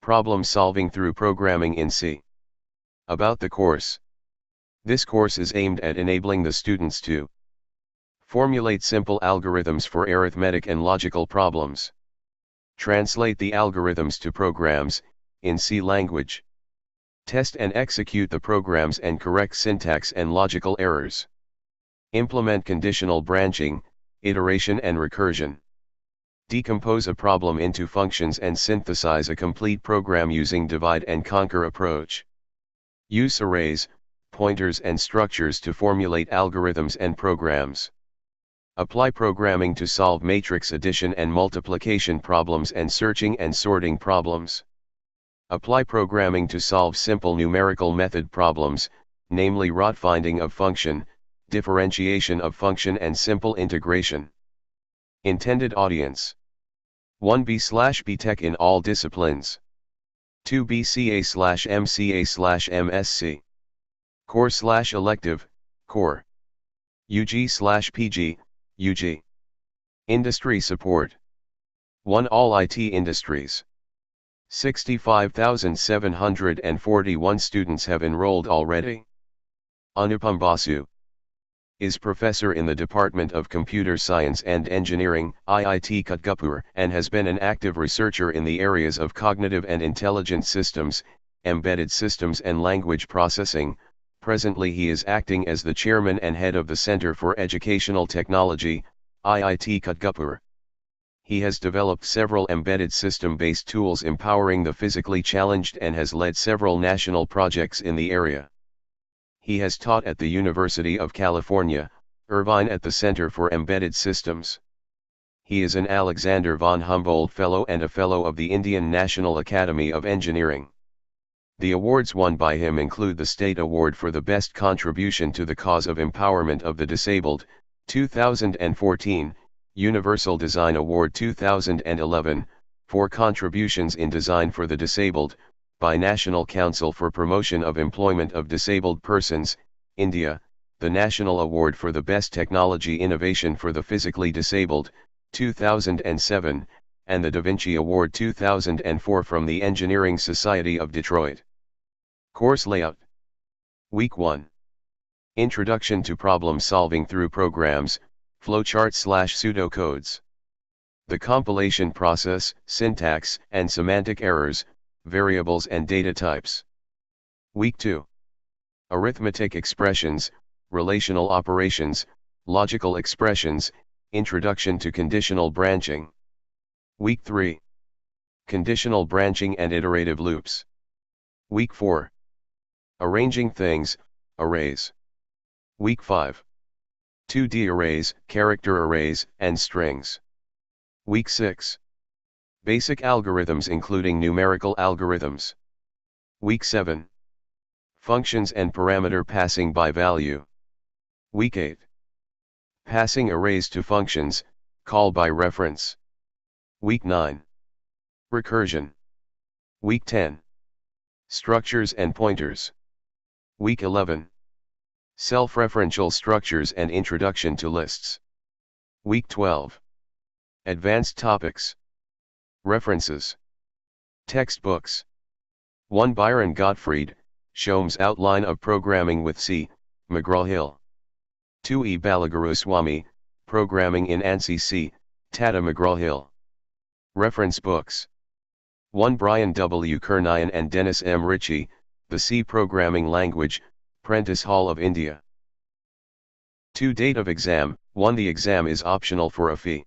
Problem solving through programming in C. About the course. This course is aimed at enabling the students to formulate simple algorithms for arithmetic and logical problems. Translate the algorithms to programs, in C language. Test and execute the programs and correct syntax and logical errors. Implement conditional branching, iteration and recursion. Decompose a problem into functions and synthesize a complete program using divide and conquer approach. Use arrays, pointers and structures to formulate algorithms and programs. Apply programming to solve matrix addition and multiplication problems and searching and sorting problems. Apply programming to solve simple numerical method problems, namely root finding of function, differentiation of function and simple integration. Intended audience: 1B/B Tech in all disciplines. 2B CA/MCA/MSc. Core/elective, Core. UG/PG, UG. Industry support. 1 All IT industries. 65,741 students have enrolled already. Anupam Basu is professor in the Department of Computer Science and Engineering, IIT Kutgapur, and has been an active researcher in the areas of cognitive and intelligent systems, embedded systems and language processing. Presently he is acting as the chairman and head of the Center for Educational Technology, IIT Kutgapur. He has developed several embedded system-based tools empowering the physically challenged and has led several national projects in the area. He has taught at the University of California, Irvine at the Center for Embedded Systems. He is an Alexander von Humboldt Fellow and a Fellow of the Indian National Academy of Engineering. The awards won by him include the State Award for the Best Contribution to the Cause of Empowerment of the Disabled, 2014, Universal Design Award 2011, for contributions in design for the disabled, by National Council for Promotion of Employment of Disabled Persons, India, the National Award for the Best Technology Innovation for the Physically Disabled, 2007, and the Da Vinci Award 2004 from the Engineering Society of Detroit. Course layout. Week 1. Introduction to Problem Solving Through Programs, Flowchart/Pseudocodes. The compilation process, syntax and semantic errors, variables and data types. Week 2. Arithmetic expressions, relational operations, logical expressions, introduction to conditional branching. Week 3. Conditional branching and iterative loops. Week 4. Arranging things, arrays. Week 5. 2D arrays, character arrays, and strings. Week 6. Basic algorithms including numerical algorithms. Week 7. Functions and parameter passing by value. Week 8. Passing arrays to functions, call by reference. Week 9. Recursion. Week 10. Structures and pointers. Week 11. Self-referential structures and introduction to lists. Week 12. Advanced topics. References. Textbooks. 1 Byron Gottfried, Shom's Outline of Programming with C, McGraw-Hill. 2 E. Balaguruswamy, Programming in ANSI C, Tata McGraw-Hill. Reference books. 1 Brian W. Kernion and Dennis M. Ritchie, The C Programming Language, Prentice Hall of India. 2 Date of exam. 1 The exam is optional for a fee.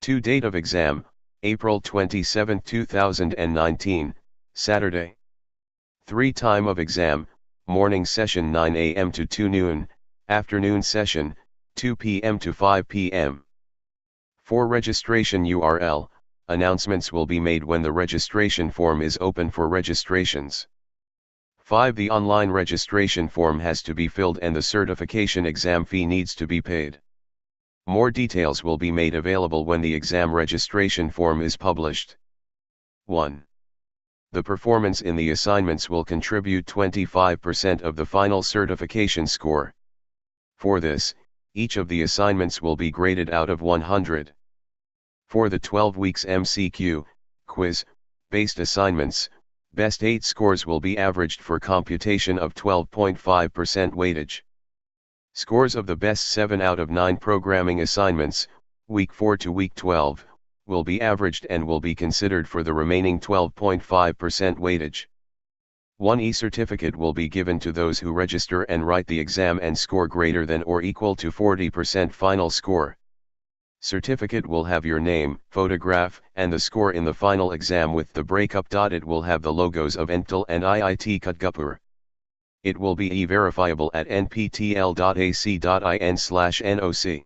2 Date of exam, April 27, 2019, Saturday. 3 Time of exam, morning session 9 a.m. to 2 noon, afternoon session, 2 p.m. to 5 p.m. 4 Registration URL, announcements will be made when the registration form is open for registrations. 5 The online registration form has to be filled and the certification exam fee needs to be paid. More details will be made available when the exam registration form is published. 1. The performance in the assignments will contribute 25% of the final certification score. For this, each of the assignments will be graded out of 100. For the 12 weeks MCQ, quiz, based assignments, best 8 scores will be averaged for computation of 12.5% weightage. Scores of the best 7 out of 9 programming assignments, week 4 to week 12, will be averaged and will be considered for the remaining 12.5% weightage. One e-certificate will be given to those who register and write the exam and score greater than or equal to 40% final score. Certificate will have your name, photograph, and the score in the final exam with the breakup. It will have the logos of NPTEL and IIT Kutgupur. It will be e-verifiable at nptel.ac.in/noc.